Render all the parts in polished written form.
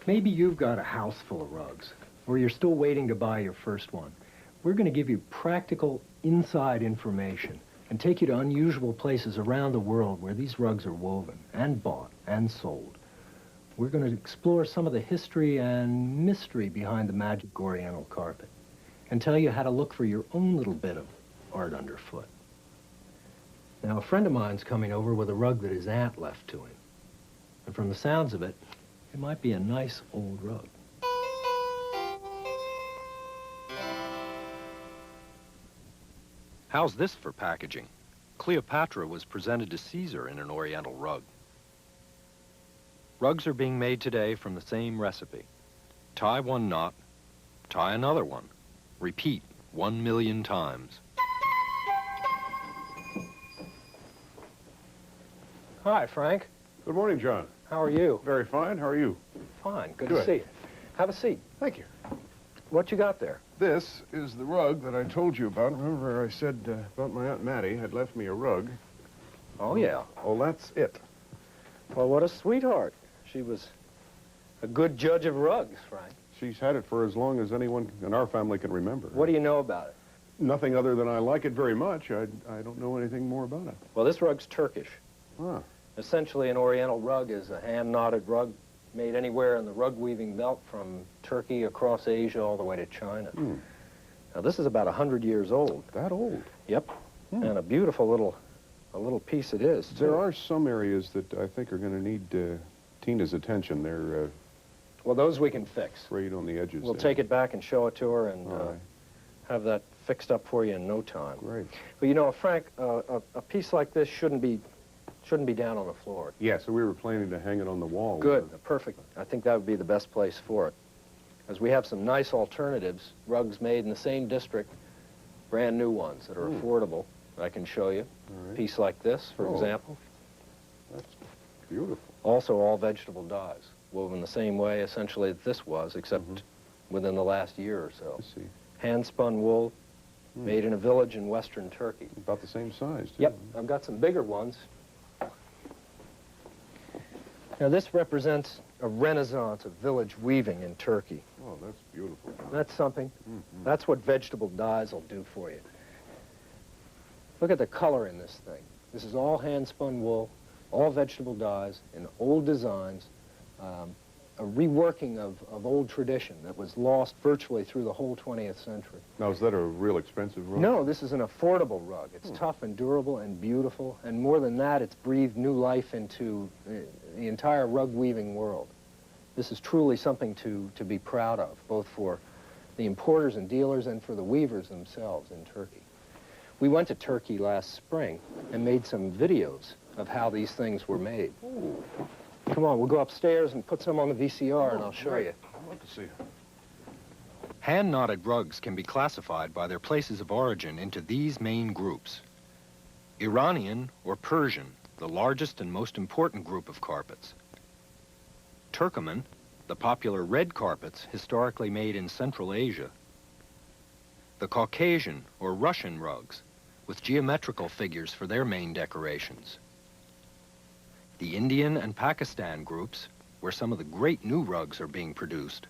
Maybe you've got a house full of rugs, or you're still waiting to buy your first one. We're going to give you practical inside information and take you to unusual places around the world where these rugs are woven and bought and sold. We're going to explore some of the history and mystery behind the magic Oriental carpet and tell you how to look for your own little bit of art underfoot. Now, a friend of mine's coming over with a rug that his aunt left to him. And from the sounds of it, it might be a nice old rug. How's this for packaging? Cleopatra was presented to Caesar in an Oriental rug. Rugs are being made today from the same recipe. Tie one knot, tie another one. Repeat 1,000,000 times. Hi, Frank. Good morning, John. How are you? Very fine. How are you? Fine. Good to see you. Have a seat. Thank you. What you got there? This is the rug that I told you about. Remember I said about my Aunt Mattie had left me a rug? Oh, yeah. Oh, that's it. Well, what a sweetheart. She was a good judge of rugs, Frank. She's had it for as long as anyone in our family can remember. What do you know about it? Nothing other than I like it very much. I don't know anything more about it. Well, this rug's Turkish. Ah. Essentially, an Oriental rug is a hand-knotted rug made anywhere in the rug-weaving belt from Turkey across Asia all the way to China. Now, this is about 100 years old. That old? Yep. And a beautiful little piece it is, too. There are some areas that I think are going to need Tina's attention. They're well, those we can fix. frayed on the edges. We'll there. take it back and show it to her and All right. have that fixed up for you in no time. Great. But you know, Frank, a piece like this shouldn't be down on the floor. Yeah, so we were planning to hang it on the wall. Good, perfect. I think that would be the best place for it. As we have some nice alternatives, rugs made in the same district, brand new ones that are affordable, that I can show you. All A piece like this, for example. That's beautiful. Also all vegetable dyes, woven the same way essentially that this was, except within the last year or so. Let's see. Hand-spun wool, made in a village in western Turkey. About the same size, too. Yep, I've got some bigger ones. Now this represents a renaissance of village weaving in Turkey. Oh, that's beautiful. That's something. That's what vegetable dyes will do for you. Look at the color in this thing. This is all hand-spun wool, all vegetable dyes in old designs, a reworking of old tradition that was lost virtually through the whole 20th century. Now, is that a real expensive rug? No, this is an affordable rug. It's tough and durable and beautiful, and more than that, it's breathed new life into the entire rug weaving world. This is truly something to be proud of, both for the importers and dealers and for the weavers themselves in Turkey. We went to Turkey last spring and made some videos of how these things were made. Ooh. Come on, we'll go upstairs and put some on the VCR and I'll show you. I'd love to see it. Hand-knotted rugs can be classified by their places of origin into these main groups. Iranian or Persian, the largest and most important group of carpets. Turkoman, the popular red carpets historically made in Central Asia. The Caucasian or Russian rugs, with geometrical figures for their main decorations. The Indian and Pakistan groups, where some of the great new rugs are being produced.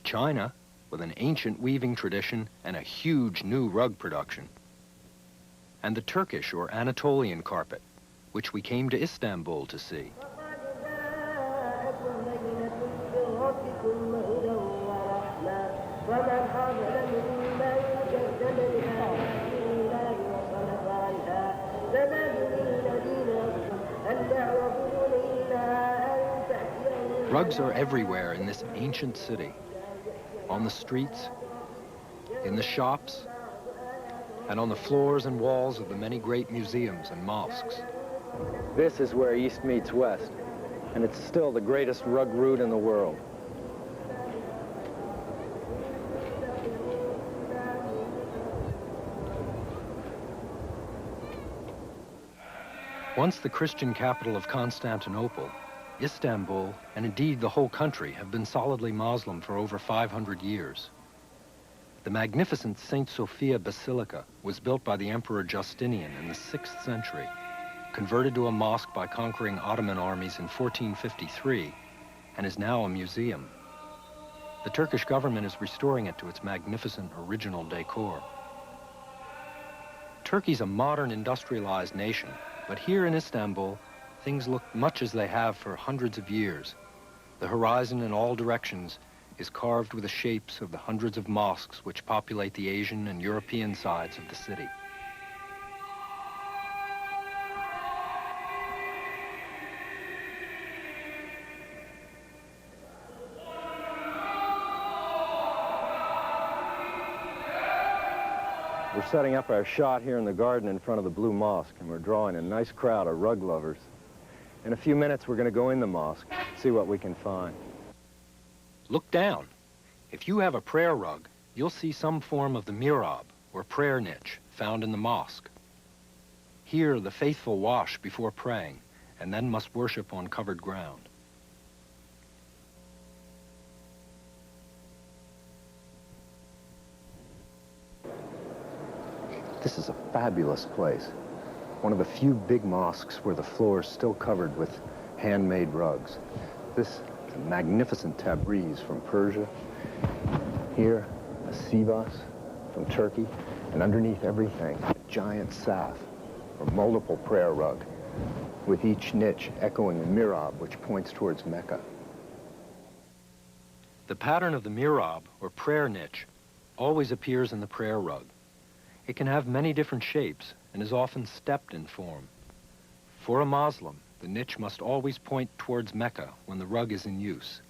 China, with an ancient weaving tradition and a huge new rug production. And the Turkish or Anatolian carpet, which we came to Istanbul to see. Rugs are everywhere in this ancient city. On the streets, in the shops, and on the floors and walls of the many great museums and mosques. This is where East meets West, and it's still the greatest rug route in the world. Once the Christian capital of Constantinople, Istanbul, and indeed the whole country, have been solidly Muslim for over 500 years. The magnificent St. Sophia Basilica was built by the Emperor Justinian in the 6th century converted to a mosque by conquering Ottoman armies in 1453, and is now a museum. The Turkish government is restoring it to its magnificent original decor. Turkey's a modern industrialized nation, but here in Istanbul, things look much as they have for hundreds of years. The horizon in all directions is carved with the shapes of the hundreds of mosques which populate the Asian and European sides of the city. We're setting up our shot here in the garden in front of the Blue Mosque, and we're drawing a nice crowd of rug lovers. In a few minutes, we're going to go in the mosque, see what we can find. Look down. If you have a prayer rug, you'll see some form of the mihrab, or prayer niche, found in the mosque. Here, the faithful wash before praying, and then must worship on covered ground. This is a fabulous place. One of the few big mosques where the floor is still covered with handmade rugs. This is a magnificent tabriz from Persia. Here, a sivas from Turkey. And underneath everything, a giant saf, or multiple prayer rug, with each niche echoing a mihrab which points towards Mecca. The pattern of the mihrab, or prayer niche, always appears in the prayer rug. It can have many different shapes and is often stepped in form. For a Muslim, the niche must always point towards Mecca when the rug is in use.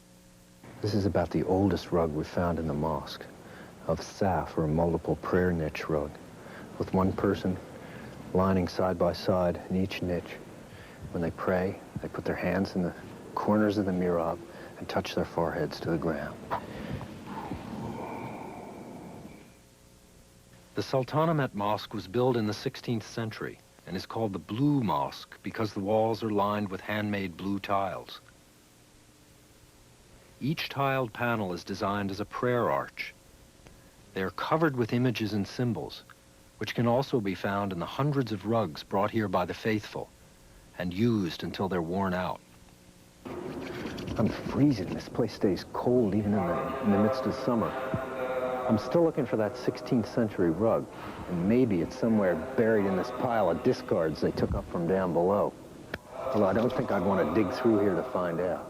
This is about the oldest rug we've found in the mosque, of saf, or a multiple prayer niche rug, with one person lining side by side in each niche. When they pray, they put their hands in the corners of the mihrab and touch their foreheads to the ground. The Sultanahmet Mosque was built in the 16th century and is called the Blue Mosque because the walls are lined with handmade blue tiles. Each tiled panel is designed as a prayer arch. They are covered with images and symbols, which can also be found in the hundreds of rugs brought here by the faithful and used until they're worn out. I'm freezing. This place stays cold even in the midst of summer. I'm still looking for that 16th century rug, and maybe it's somewhere buried in this pile of discards they took up from down below. Although I don't think I'd want to dig through here to find out.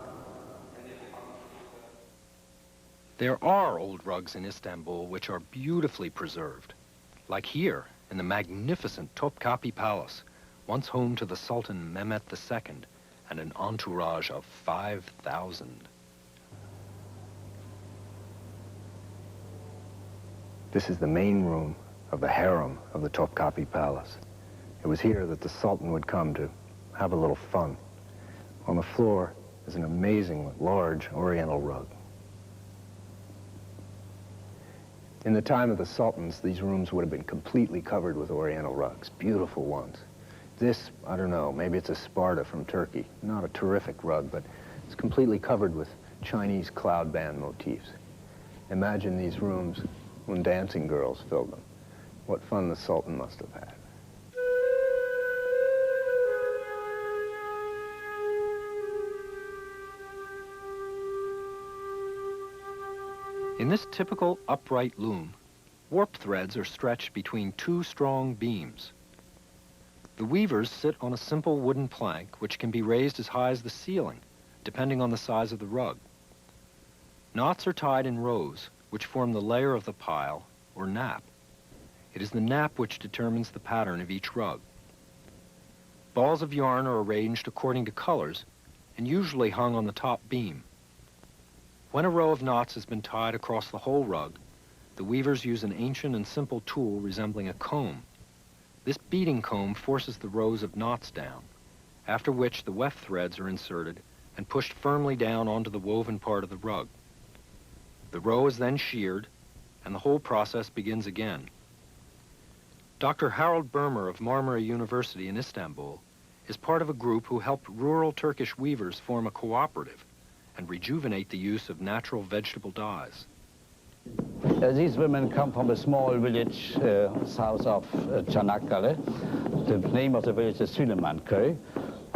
There are old rugs in Istanbul which are beautifully preserved, like here in the magnificent Topkapi Palace, once home to the Sultan Mehmet II and an entourage of 5,000. This is the main room of the harem of the Topkapi Palace. It was here that the Sultan would come to have a little fun. On the floor is an amazing large oriental rug. In the time of the Sultans, these rooms would have been completely covered with oriental rugs, beautiful ones. This, I don't know, maybe it's a Sparta from Turkey. Not a terrific rug, but it's completely covered with Chinese cloud band motifs. Imagine these rooms when dancing girls filled them. What fun the Sultan must have had. In this typical upright loom, warp threads are stretched between two strong beams. The weavers sit on a simple wooden plank which can be raised as high as the ceiling, depending on the size of the rug. Knots are tied in rows, which form the layer of the pile, or nap. It is the nap which determines the pattern of each rug. Balls of yarn are arranged according to colors and usually hung on the top beam. When a row of knots has been tied across the whole rug, the weavers use an ancient and simple tool resembling a comb. This beating comb forces the rows of knots down, after which the weft threads are inserted and pushed firmly down onto the woven part of the rug. The row is then sheared, and the whole process begins again. Dr. Harold Bermer of Marmara University in Istanbul is part of a group who helped rural Turkish weavers form a cooperative and rejuvenate the use of natural vegetable dyes. These women come from a small village south of Çanakkale. The name of the village is Süleymanköy.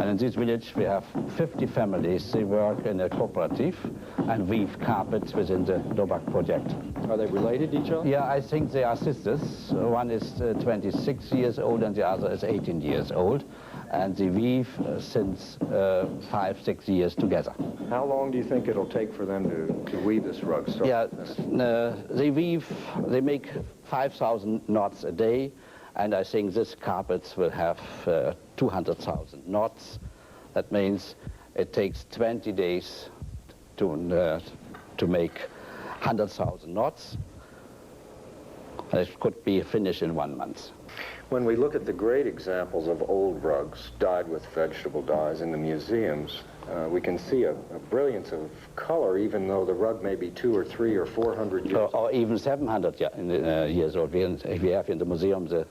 And in this village we have 50 families. They work in a cooperative and weave carpets within the Dobak project. Are they related to each other? Yeah, I think they are sisters. One is 26 years old and the other is 18 years old. And they weave since 5-6 years together. How long do you think it'll take for them to weave this rug? They make 5,000 knots a day, and I think this carpet will have 200,000 knots. That means it takes 20 days to make 100,000 knots. And it could be finished in 1 month. When we look at the great examples of old rugs dyed with vegetable dyes in the museums, we can see a brilliance of color, even though the rug may be 200 or 300 or 400 years old. Or even 700 years old. We have in the museum the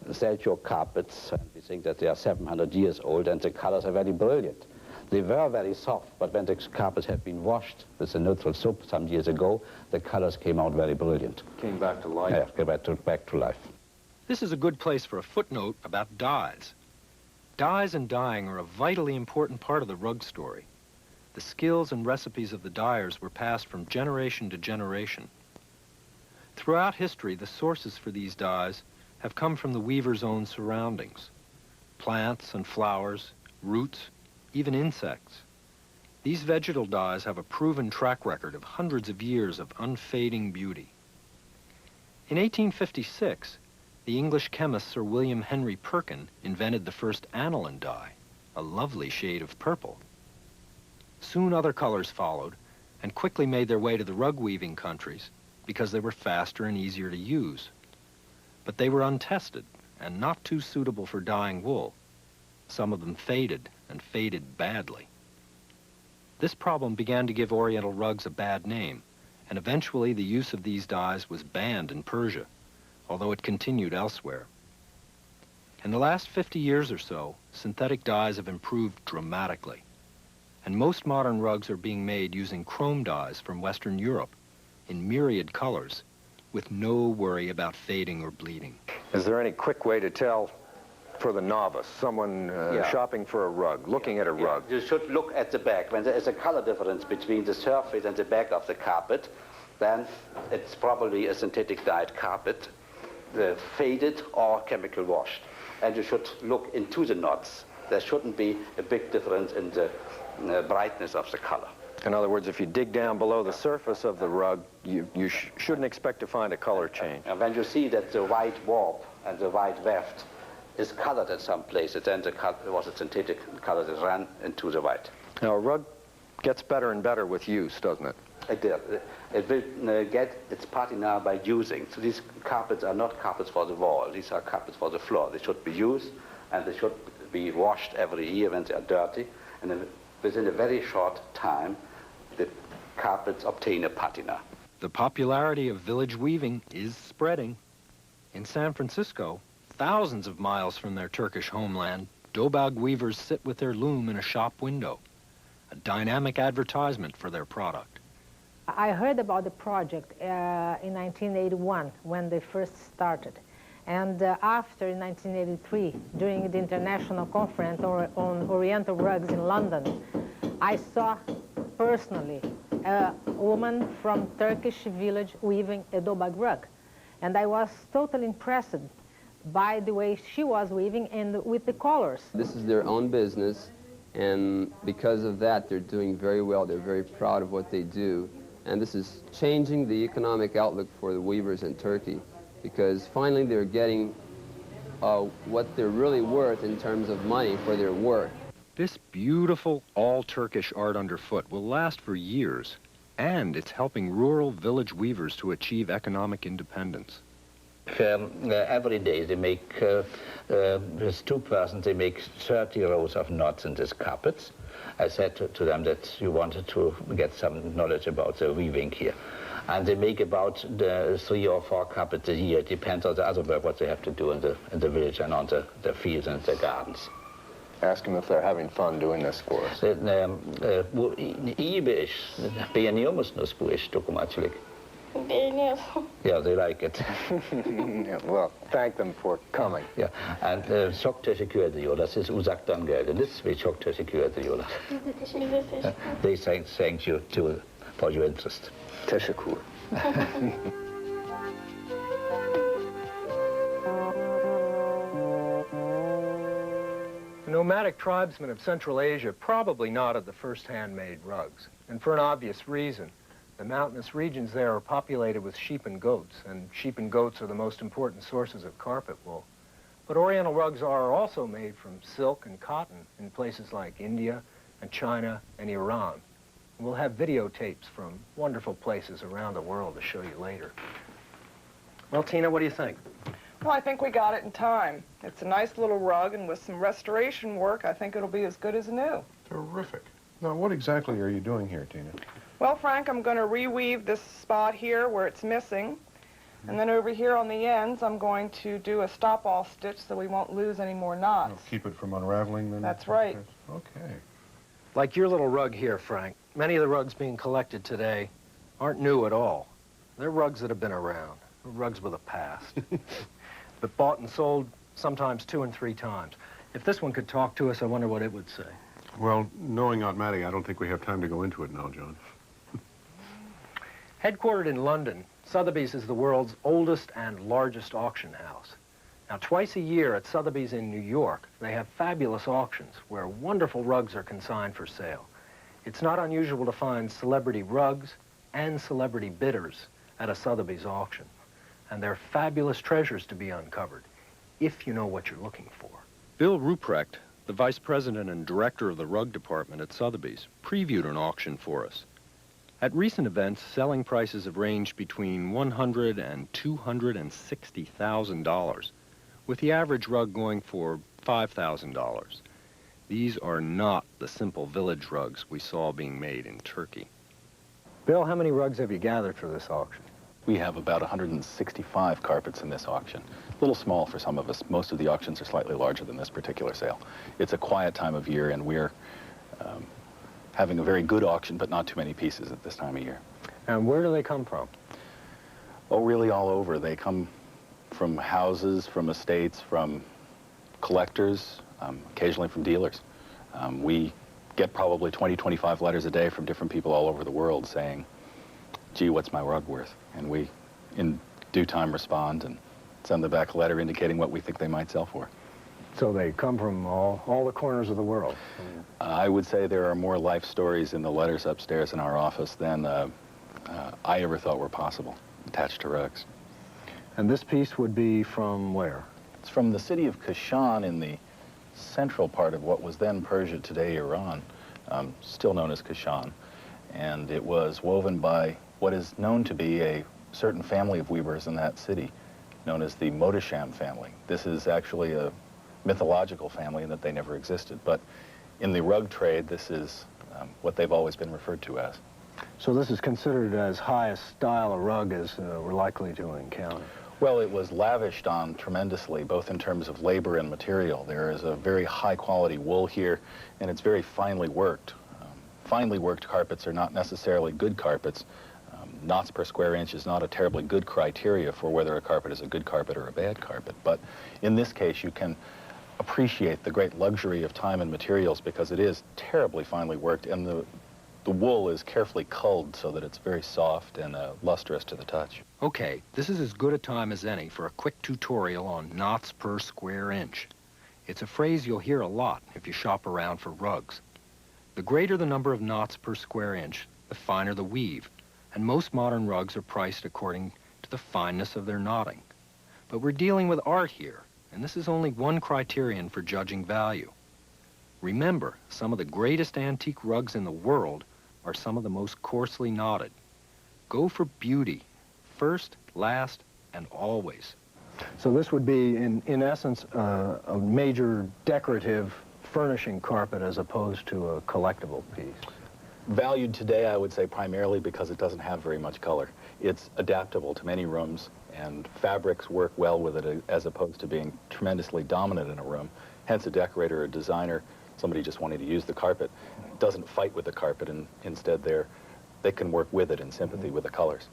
Seljuk carpets, and we think that they are 700 years old, and the colors are very brilliant. They were very soft, but when the carpets have been washed with a neutral soap some years ago, the colors came out very brilliant. Came back to life. Yeah, came back to life. This is a good place for a footnote about dyes. Dyes and dyeing are a vitally important part of the rug story. The skills and recipes of the dyers were passed from generation to generation. Throughout history, the sources for these dyes have come from the weaver's own surroundings. Plants and flowers, roots, even insects. These vegetal dyes have a proven track record of hundreds of years of unfading beauty. In 1856, the English chemist Sir William Henry Perkin invented the first aniline dye, a lovely shade of purple. Soon other colors followed and quickly made their way to the rug weaving countries because they were faster and easier to use. But they were untested and not too suitable for dyeing wool. Some of them faded, and faded badly. This problem began to give Oriental rugs a bad name, and eventually the use of these dyes was banned in Persia, although it continued elsewhere. In the last 50 years or so, synthetic dyes have improved dramatically, and most modern rugs are being made using chrome dyes from Western Europe in myriad colors, with no worry about fading or bleeding. Is there any quick way to tell, for the novice, someone shopping for a rug, looking at a rug? You should look at the back. When there is a color difference between the surface and the back of the carpet, then it's probably a synthetic dyed carpet, faded or chemical washed. And you should look into the knots. There shouldn't be a big difference in the brightness of the color. In other words, if you dig down below the surface of the rug, you shouldn't expect to find a color change. And when you see that the white warp and the white weft is colored at some places, then it was a synthetic color that ran into the white. Now, a rug gets better and better with use, doesn't it? It did. It will get its patina by using. So these carpets are not carpets for the wall. These are carpets for the floor. They should be used, and they should be washed every year when they are dirty. And then within a very short time, the carpets obtain a patina. The popularity of village weaving is spreading. In San Francisco, thousands of miles from their Turkish homeland, Dobag weavers sit with their loom in a shop window, a dynamic advertisement for their product. I heard about the project in 1981 when they first started. And after, in 1983, during the international conference on Oriental rugs in London, I saw personally a woman from Turkish village weaving a Dobag rug. And I was totally impressed by the way she was weaving and with the colors. This is their own business, and because of that, they're doing very well. They're very proud of what they do. And this is changing the economic outlook for the weavers in Turkey, because finally they're getting what they're really worth in terms of money for their work. This beautiful, all-Turkish art underfoot will last for years, and it's helping rural village weavers to achieve economic independence. Every day they make, with 2 persons, they make 30 rows of knots in these carpets. I said to them that you wanted to get some knowledge about the weaving here. And they make about 3 or 4 carpets a year. It depends on the other work, what they have to do in the village and on the fields and the gardens. Ask them if they're having fun doing this for us. Beğeniyorum. Yeah, they like it. Yeah, well, thank them for coming. Yeah, and çok teşekkür ediyorlar. Siz uzaktan geldiniz ve çok teşekkür ediyorlar. Biz de teşekkür ederiz. They thank you too for your interest. Teşekkür. The nomadic tribesmen of Central Asia probably knotted the first handmade rugs, and for an obvious reason. The mountainous regions there are populated with sheep and goats are the most important sources of carpet wool. But Oriental rugs are also made from silk and cotton in places like India and China and Iran. And we'll have videotapes from wonderful places around the world to show you later. Well, Tina, what do you think? Well, I think we got it in time. It's a nice little rug, and with some restoration work, I think it'll be as good as new. Terrific. Now, what exactly are you doing here, Tina? Well, Frank, I'm going to reweave this spot here where it's missing. And then over here on the ends, I'm going to do a stop-all stitch so we won't lose any more knots. Oh, keep it from unraveling, then? That's right. Okay. Like your little rug here, Frank, many of the rugs being collected today aren't new at all. They're rugs that have been around, rugs with a past. But bought and sold sometimes 2 and 3 times. If this one could talk to us, I wonder what it would say. Well, knowing Aunt Mattie, I don't think we have time to go into it now, John. Headquartered in London, Sotheby's is the world's oldest and largest auction house. Now, twice a year at Sotheby's in New York, they have fabulous auctions where wonderful rugs are consigned for sale. It's not unusual to find celebrity rugs and celebrity bidders at a Sotheby's auction. And they're fabulous treasures to be uncovered, if you know what you're looking for. Bill Ruprecht, the vice president and director of the rug department at Sotheby's, previewed an auction for us. At recent events, selling prices have ranged between $100,000 and $260,000, with the average rug going for $5,000. These are not the simple village rugs we saw being made in Turkey. Bill, how many rugs have you gathered for this auction? We have about 165 carpets in this auction. A little small for some of us. Most of the auctions are slightly larger than this particular sale. It's a quiet time of year, and we're having a very good auction, but not too many pieces at this time of year. And where do they come from? Oh, really all over. They come from houses, from estates, from collectors, occasionally from dealers. We get probably 20, 25 letters a day from different people all over the world saying, gee, what's my rug worth? And we, in due time, respond and send them back a letter indicating what we think they might sell for. So they come from all the corners of the world. I would say there are more life stories in the letters upstairs in our office than I ever thought were possible, attached to rugs. And this piece would be from where? It's from the city of Kashan in the central part of what was then Persia, today Iran, still known as Kashan. And it was woven by what is known to be a certain family of weavers in that city, known as the Modesham family. This is actually a mythological family in that they never existed, but in the rug trade, this is what they've always been referred to as. So this is considered as high a style of rug as we're likely to encounter? Well, it was lavished on tremendously, both in terms of labor and material. There is a very high-quality wool here, and it's very finely worked. Finely worked carpets are not necessarily good carpets. Knots per square inch is not a terribly good criteria for whether a carpet is a good carpet or a bad carpet, but in this case, you can appreciate the great luxury of time and materials because it is terribly finely worked, and the wool is carefully culled so that it's very soft and lustrous to the touch. Okay, this is as good a time as any for a quick tutorial on knots per square inch. It's a phrase you'll hear a lot if you shop around for rugs. The greater the number of knots per square inch, the finer the weave, and most modern rugs are priced according to the fineness of their knotting. But we're dealing with art here, and this is only one criterion for judging value. Remember, some of the greatest antique rugs in the world are some of the most coarsely knotted. Go for beauty, first, last, and always. So this would be, in essence, a major decorative furnishing carpet as opposed to a collectible piece. Valued today, I would say, primarily because it doesn't have very much color. It's adaptable to many rooms, and fabrics work well with it as opposed to being tremendously dominant in a room. Hence, a decorator or designer, somebody just wanting to use the carpet, doesn't fight with the carpet, and instead they can work with it in sympathy with the colors.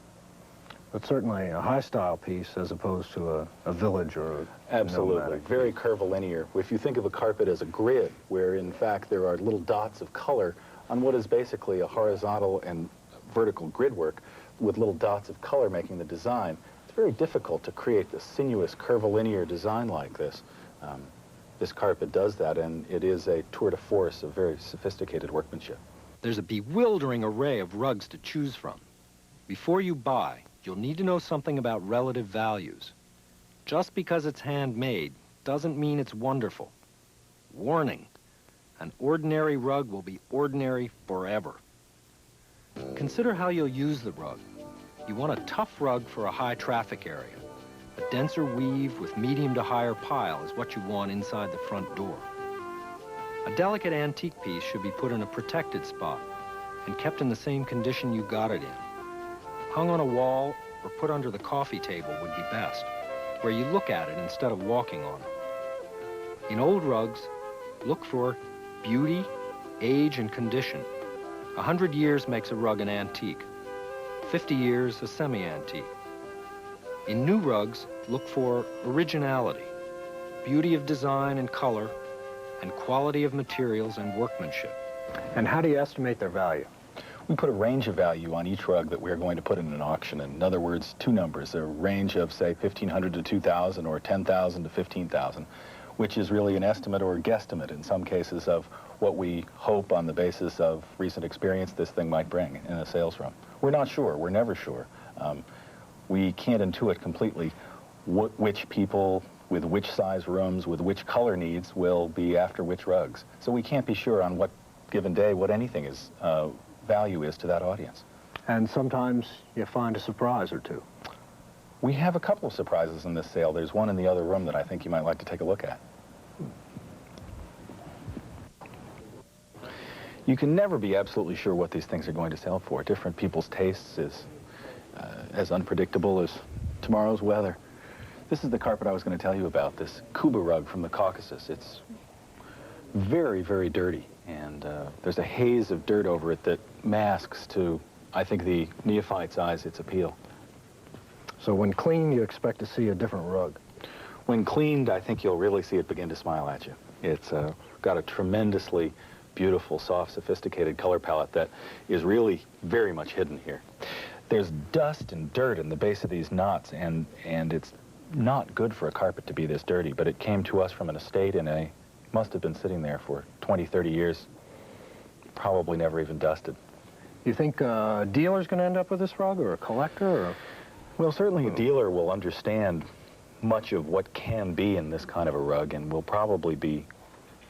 But certainly a high-style piece as opposed to a village or a Absolutely, nomadic very piece. curvilinear. If you think of a carpet as a grid, where in fact there are little dots of color on what is basically a horizontal and vertical grid work with little dots of color making the design, it's very difficult to create a sinuous, curvilinear design like this. This carpet does that, and it is a tour de force of very sophisticated workmanship. There's a bewildering array of rugs to choose from. Before you buy, you'll need to know something about relative values. Just because it's handmade doesn't mean it's wonderful. Warning, an ordinary rug will be ordinary forever. Consider how you'll use the rug. You want a tough rug for a high traffic area. A denser weave with medium to higher pile is what you want inside the front door. A delicate antique piece should be put in a protected spot and kept in the same condition you got it in. Hung on a wall or put under the coffee table would be best, where you look at it instead of walking on it. In old rugs, look for beauty, age, and condition. 100 years makes a rug an antique. 50 years a semi-antique. In new rugs, look for originality, beauty of design and color, and quality of materials and workmanship. And how do you estimate their value? We put a range of value on each rug that we're going to put in an auction. In other words, two numbers, a range of, say, $1,500 to $2,000 or $10,000 to $15,000, which is really an estimate or a guesstimate in some cases of what we hope on the basis of recent experience this thing might bring in a sales room. We're not sure. We're never sure. We can't intuit completely which people with which size rooms, with which color needs will be after which rugs. So we can't be sure on what given day what anything is value is to that audience. And sometimes you find a surprise or two. We have a couple of surprises in this sale. There's one in the other room that I think you might like to take a look at. You can never be absolutely sure what these things are going to sell for. Different people's tastes is as unpredictable as tomorrow's weather. This is the carpet I was going to tell you about, this Kuba rug from the Caucasus. It's very, very dirty, and there's a haze of dirt over it that masks to, I think, the neophyte's eyes, its appeal. So when cleaned, you expect to see a different rug. When cleaned, I think you'll really see it begin to smile at you. It's got a tremendously beautiful, soft, sophisticated color palette that is really very much hidden here. There's dust and dirt in the base of these knots, and it's not good for a carpet to be this dirty, but it came to us from an estate, and it must have been sitting there for 20, 30 years, probably never even dusted. You think a dealer's going to end up with this rug, or a collector, or? Well, certainly a dealer will understand much of what can be in this kind of a rug, and will probably be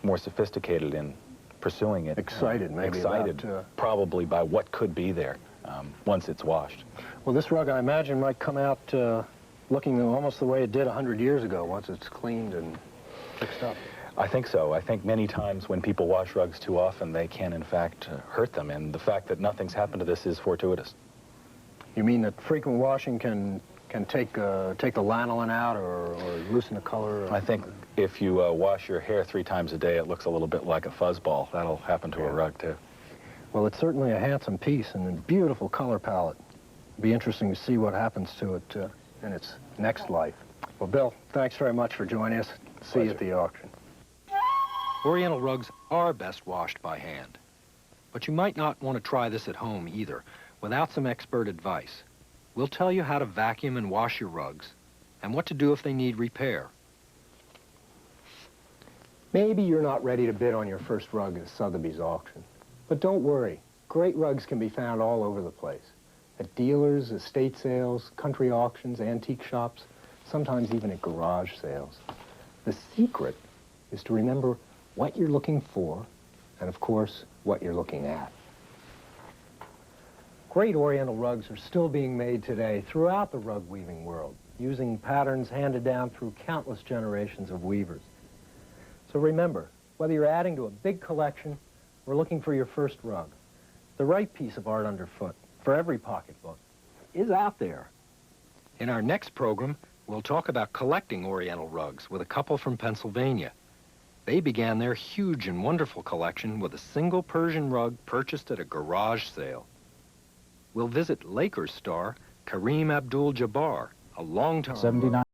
more sophisticated in pursuing it. Excited, maybe. Excited, probably by what could be there once it's washed. Well, this rug, I imagine, might come out looking almost the way it did 100 years ago once it's cleaned and fixed up. I think so. I think many times when people wash rugs too often, they can, in fact, hurt them, and the fact that nothing's happened to this is fortuitous. You mean that frequent washing can take the lanolin out or loosen the color? I think if you wash your hair 3 times a day, it looks a little bit like a fuzzball. That'll happen to a rug, too. Well, it's certainly a handsome piece and a beautiful color palette. It'll be interesting to see what happens to it in its next life. Well, Bill, thanks very much for joining us. See you at the auction. Oriental rugs are best washed by hand. But you might not want to try this at home either, without some expert advice. We'll tell you how to vacuum and wash your rugs, and what to do if they need repair. Maybe you're not ready to bid on your first rug at Sotheby's auction. But don't worry, great rugs can be found all over the place. At dealers, estate sales, country auctions, antique shops, sometimes even at garage sales. The secret is to remember what you're looking for, and of course, what you're looking at. Great Oriental rugs are still being made today throughout the rug weaving world, using patterns handed down through countless generations of weavers. So remember, whether you're adding to a big collection or looking for your first rug, the right piece of art underfoot for every pocketbook is out there. In our next program, we'll talk about collecting Oriental rugs with a couple from Pennsylvania. They began their huge and wonderful collection with a single Persian rug purchased at a garage sale. We'll visit Lakers star Kareem Abdul-Jabbar, a long-time... 79.